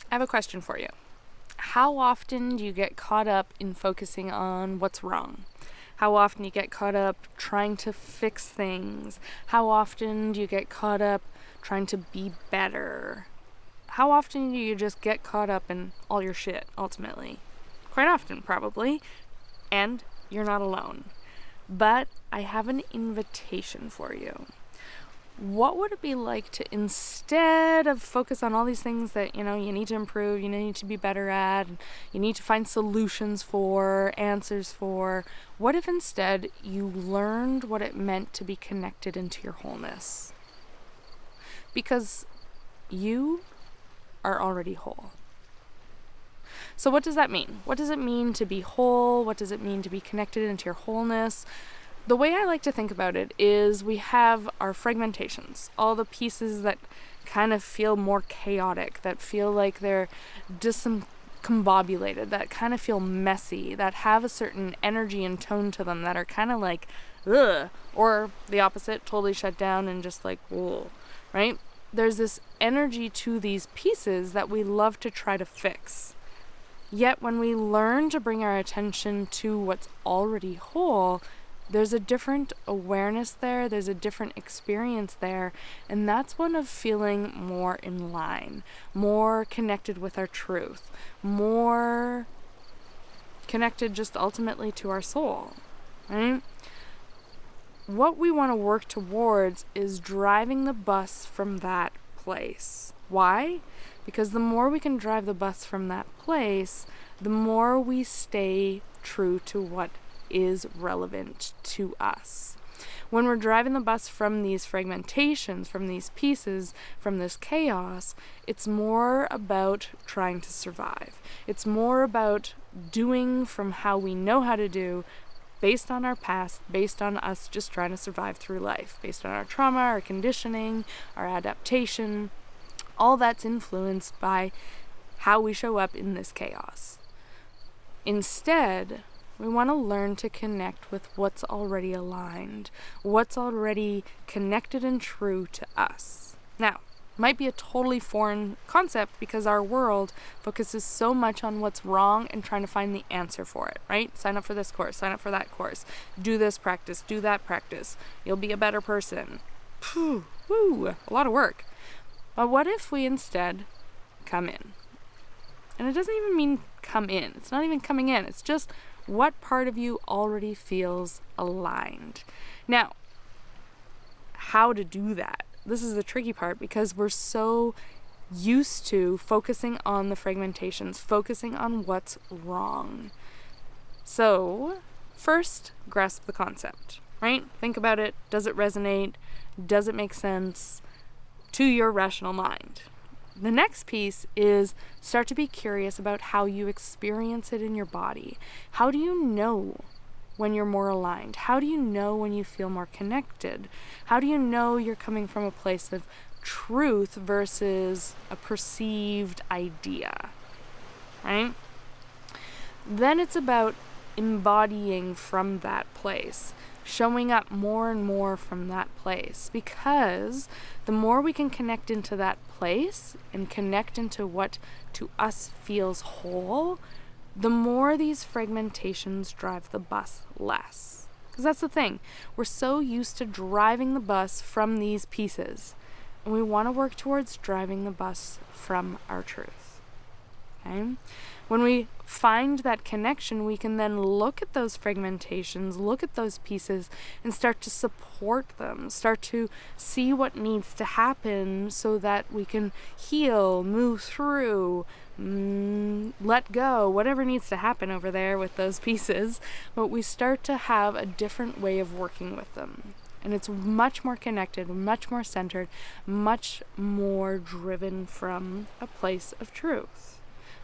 I have a question for you. How often do you get caught up in focusing on what's wrong? How often do you get caught up trying to fix things? How often do you get caught up trying to be better? How often do you just get caught up in all your shit, ultimately? Quite often, probably. And you're not alone. But I have an invitation for you. What would it be like to, instead of focus on all these things that, you need to improve, you need to be better at, you need to find solutions for, answers for, what if instead you learned what it meant to be connected into your wholeness? Because you are already whole. So what does that mean? What does it mean to be whole? What does it mean to be connected into your wholeness? The way I like to think about it is we have our fragmentations, all the pieces that kind of feel more chaotic, that feel like they're discombobulated, that kind of feel messy, that have a certain energy and tone to them, that are kind of like, ugh, or the opposite, totally shut down and just like, whoa, right? There's this energy to these pieces that we love to try to fix. Yet when we learn to bring our attention to what's already whole, there's a different awareness there, there's a different experience there, and that's one of feeling more in line, more connected with our truth, more connected just ultimately to our soul, right? What we want to work towards is driving the bus from that place. Why? Because the more we can drive the bus from that place, the more we stay true to what is relevant to us. When we're driving the bus from these fragmentations, from these pieces, from this chaos, it's more about trying to survive. It's more about doing from how we know how to do, based on our past, based on us just trying to survive through life, based on our trauma, our conditioning, our adaptation. All that's influenced by how we show up in this chaos. Instead, we want to learn to connect with what's already aligned, what's already connected and true to us. Now, might be a totally foreign concept because our world focuses so much on what's wrong and trying to find the answer for it, right? Sign up for this course, sign up for that course, do this practice, do that practice. You'll be a better person. Whew, a lot of work. But what if we instead come in? And it doesn't even mean come in. It's not even coming in. It's just what part of you already feels aligned. Now, how to do that? This is the tricky part because we're so used to focusing on the fragmentations, focusing on what's wrong. So, first, grasp the concept, right? Think about it. Does it resonate? Does it make sense to your rational mind? The next piece is start to be curious about how you experience it in your body. How do you know when you're more aligned? How do you know when you feel more connected? How do you know you're coming from a place of truth versus a perceived idea, right? Then it's about embodying from that place, showing up more and more from that place, because the more we can connect into that place and connect into what to us feels whole, the more these fragmentations drive the bus less. Because that's the thing, we're so used to driving the bus from these pieces, and we want to work towards driving the bus from our truth. Okay? When we find that connection, we can then look at those fragmentations, look at those pieces, and start to support them, start to see what needs to happen so that we can heal, move through, let go, whatever needs to happen over there with those pieces. But we start to have a different way of working with them. And it's much more connected, much more centered, much more driven from a place of truth.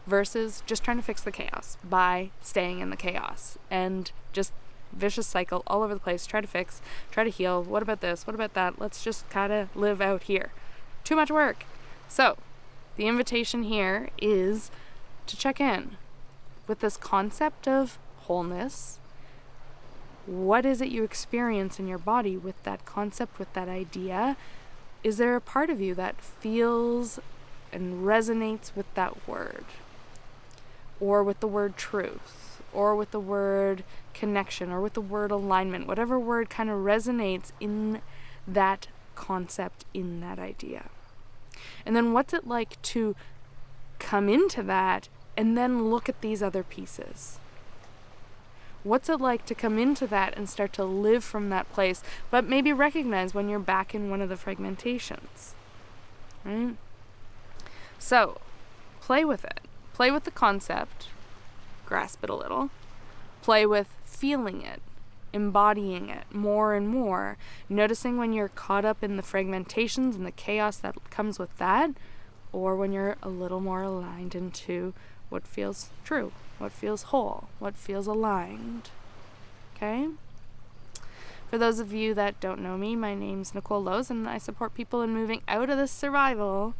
Versus just trying to fix the chaos by staying in the chaos and just vicious cycle all over the place. Try to fix, try to heal. What about this? What about that? Let's just kind of live out here. Too much work. So the invitation here is to check in with this concept of wholeness. What is it you experience in your body with that concept, with that idea? Is there a part of you that feels and resonates with that word, or with the word truth, or with the word connection, or with the word alignment, whatever word kind of resonates in that concept, in that idea. And then what's it like to come into that and then look at these other pieces? What's it like to come into that and start to live from that place, but maybe recognize when you're back in one of the fragmentations, right? So, play with it. Play with the concept, grasp it a little. Play with feeling it, embodying it more and more, noticing when you're caught up in the fragmentations and the chaos that comes with that, or when you're a little more aligned into what feels true, what feels whole, what feels aligned. Okay? For those of you that don't know me, my name's Nicole Lowe's, and I support people in moving out of this survival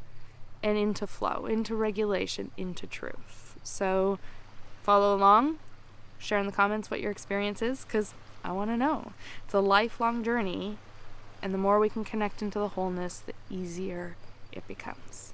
and into flow, into regulation, into truth. So follow along, share in the comments what your experience is, because I want to know. It's a lifelong journey, and the more we can connect into the wholeness, the easier it becomes.